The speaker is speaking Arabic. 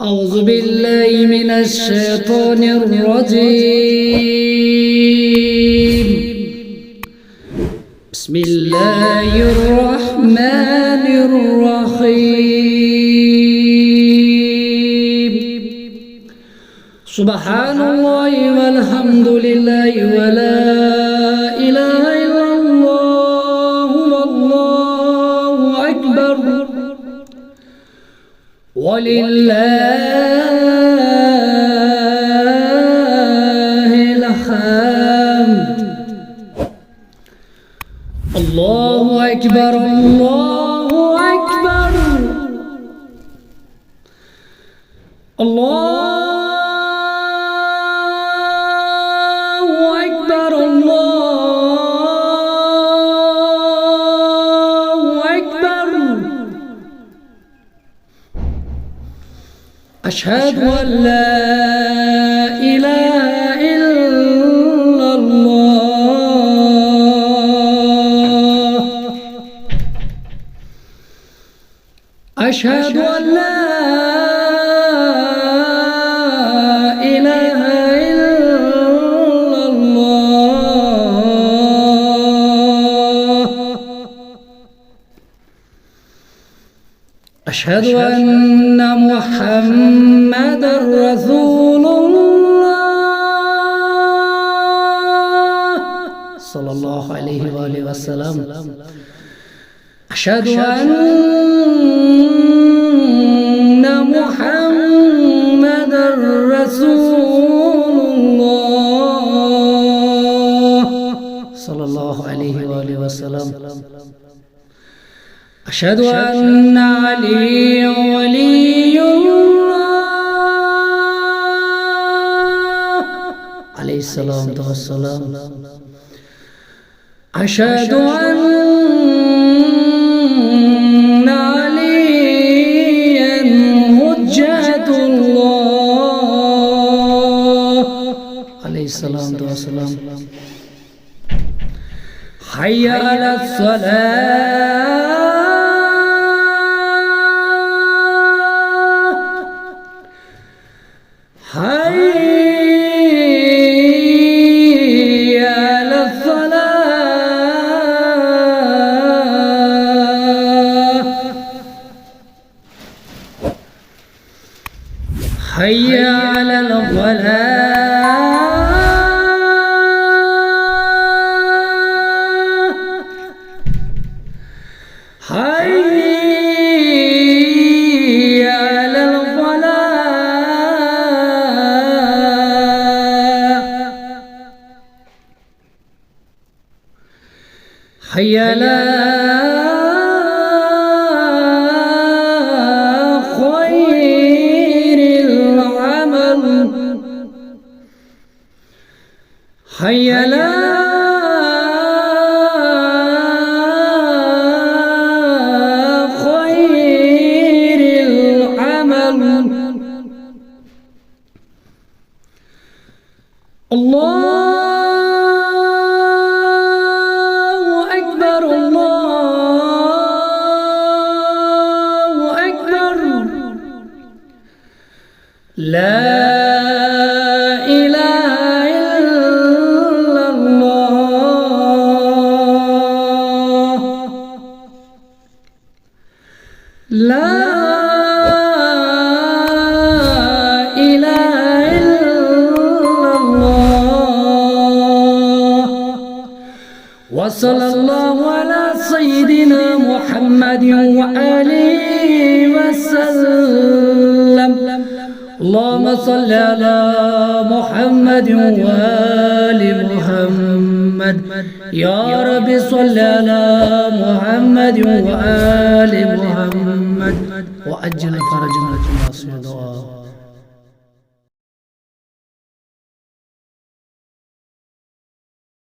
أعوذ بالله من الشيطان الرجيم. بسم الله الرحمن الرحيم. سبحان الله والحمد لله ولا إله إلا الله والله أكبر ولله الحمد. الله أكبر الله أكبر الله أكبر الله أكبر. أشهد أن لا إله إلا الله. أشهد أن لا إله إلا الله. أشهد أن محمدًا رسول الله صلى الله عليه وآله وسلم. أشهد أن محمدًا رسول الله صلى الله عليه وآله وسلم. أشهد أن عليا ولي الله عليه الصلاة والسلام. أشهد أن عليا حجة الله عليه الصلاة والسلام. حي على الصلاة حي على الصلاة حي على الفلاح حي على الفلاح حي على خير العمل حي على خير العمل. الله أكبر الله أكبر. لا إله إلا الله. لا إله إلا الله. وصلى الله على سيدنا محمد وآله وسلم. اللهم صل على محمد وآل محمد. يا رب صل على محمد وآل محمد وأجل فرجنا.